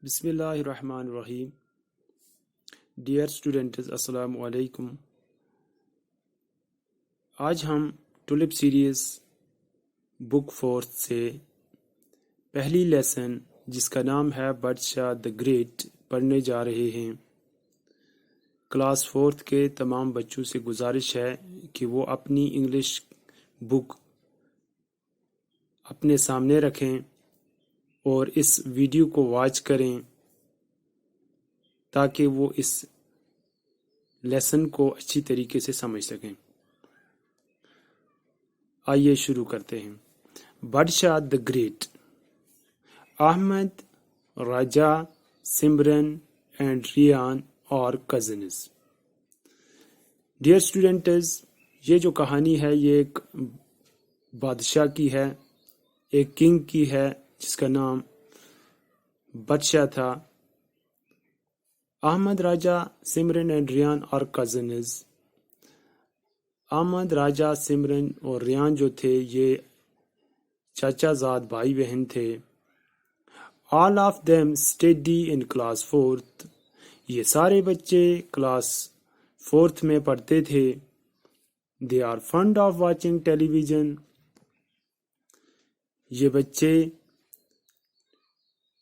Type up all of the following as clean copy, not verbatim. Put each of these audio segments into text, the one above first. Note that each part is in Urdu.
بسم اللہ الرحمن الرحیم۔ ڈیئر اسٹوڈنٹس، السلام علیکم۔ آج ہم ٹولپ سیریز بک فورتھ سے پہلی لیسن جس کا نام ہے بادشاہ دی گریٹ پڑھنے جا رہے ہیں۔ کلاس فورتھ کے تمام بچوں سے گزارش ہے کہ وہ اپنی انگلش بک اپنے سامنے رکھیں اور اس ویڈیو کو واچ کریں تاکہ وہ اس لیسن کو اچھی طریقے سے سمجھ سکیں۔ آئیے شروع کرتے ہیں۔ بادشاہ the great. Ahmed, Raja, Simran and Ryan اور کزنز۔ ڈیئر اسٹوڈنٹس، یہ جو کہانی ہے یہ ایک بادشاہ کی ہے، ایک کنگ کی ہے جس کا نام بادشاہ تھا۔ احمد، راجہ، سمرن اینڈ ریان اور کزنز۔ احمد، راجہ، سمرن اور ریان جو تھے یہ چاچا زاد بھائی بہن تھے۔ All of them study in class 4th۔ یہ سارے بچے کلاس 4th میں پڑھتے تھے۔ They are fond of watching television۔ یہ بچے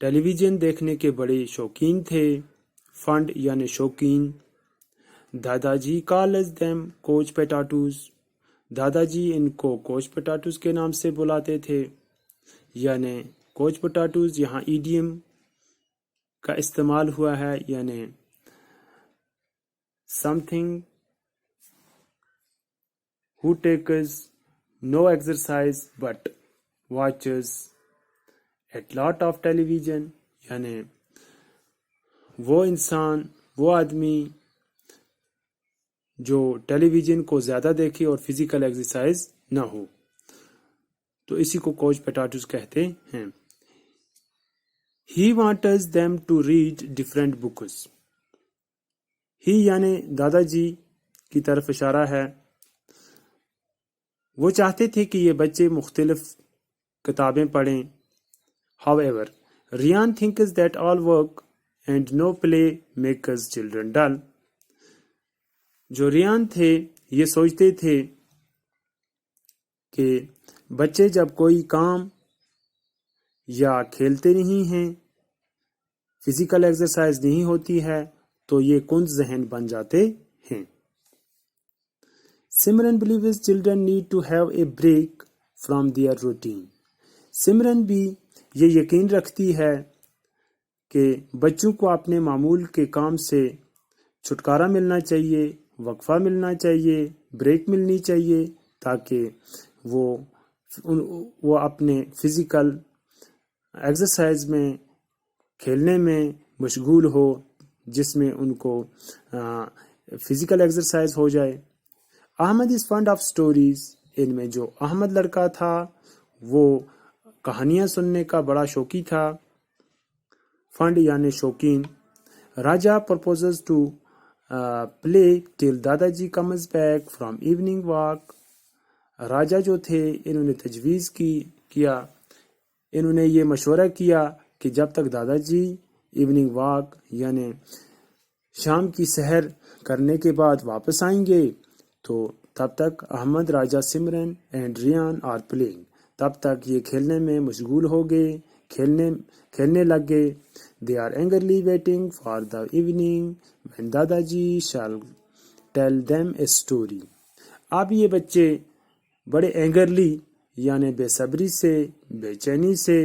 ٹیلی ویژن دیکھنے کے بڑے شوقین تھے۔ فنڈ یعنی شوقین۔ دادا جی calls them کوچ پٹاٹوز۔ دادا جی ان کو کوچ پٹاٹوز کے نام سے بلاتے تھے، یعنی کوچ پٹاٹوز یہاں ایڈیم کا استعمال ہوا ہے، یعنی something who takes no exercise but watches a lot of television، یعنی وہ انسان، وہ آدمی جو ٹیلی ویژن کو زیادہ دیکھے اور فزیکل ایکسرسائز نہ ہو، تو اسی کو کوچ پٹاٹوز کہتے ہیں۔ He wants them to read different books۔ He یعنی دادا جی کی طرف اشارہ ہے۔ وہ چاہتے تھے کہ یہ بچے مختلف کتابیں پڑھیں۔ However, Ryan thinks that all work and no play makes children dull۔ جو ریان تھے یہ سوچتے تھے کہ بچے جب کوئی کام یا کھیلتے نہیں ہیں، فزیکل ایکسرسائز نہیں ہوتی ہے تو یہ کند ذہن بن جاتے ہیں۔ سمرن believes children need to have a break from their routine۔ سمرن بھی یہ یقین رکھتی ہے کہ بچوں کو اپنے معمول کے کام سے چھٹکارا ملنا چاہیے، وقفہ ملنا چاہیے، بریک ملنی چاہیے تاکہ وہ اپنے فزیکل ایکسرسائز میں، کھیلنے میں مشغول ہو، جس میں ان کو فزیکل ایکسرسائز ہو جائے۔ احمد از فنڈ آف اسٹوریز۔ ان میں جو احمد لڑکا تھا وہ کہانیاں سننے کا بڑا شوقی تھا۔ فنڈ یعنی شوقین۔ راجہ پرپوزز to play till dada ji comes back from evening walk. Raja جو تھے انہوں نے تجویز کیا، انہوں نے یہ مشورہ کیا کہ جب تک دادا جی ایوننگ واک یعنی شام کی سحر کرنے کے بعد واپس آئیں گے تو تب تک Ahmad, Raja, Simran and Rayan are playing, تب تک یہ کھیلنے میں مشغول ہو گئے، کھیلنے لگ گئے۔ They are eagerly waiting for the evening when دادا جی shall tell them a story۔ اب یہ بچے بڑے اینگرلی یعنی بے صبری سے، بے چینی سے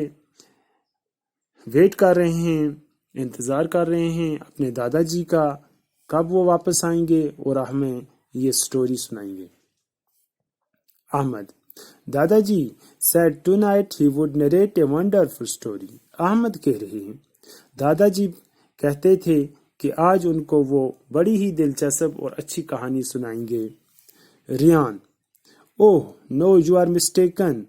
ویٹ کر رہے ہیں، انتظار کر رہے ہیں اپنے دادا جی کا، کب وہ واپس آئیں گے اور ہمیں یہ سٹوری سنائیں گے۔ احمد، دادا جی said tonight he would narrate a wonderful story۔ Ahmad کہہ رہے ہیں دادا جی کہتے تھے کہ آج ان کو وہ بڑی ہی دلچسپ اور اچھی کہانی سنائیں گے۔ ریان، اوہ نو یو آر مسٹیکن۔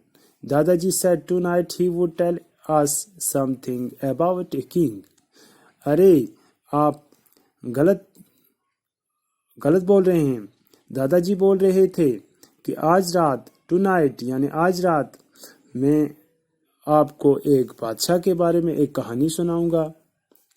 دادا جی said tonight he would tell us something about a king۔ ارے آپ غلط بول رہے ہیں۔ دادا جی بول رہے تھے کہ آج رات، ٹونائٹ یعنی آج رات، میں آپ کو ایک بادشاہ کے بارے میں ایک کہانی سناؤں گا۔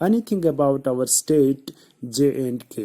anything about our state J&K.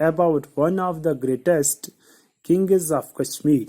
about one of the greatest kings of Kashmir.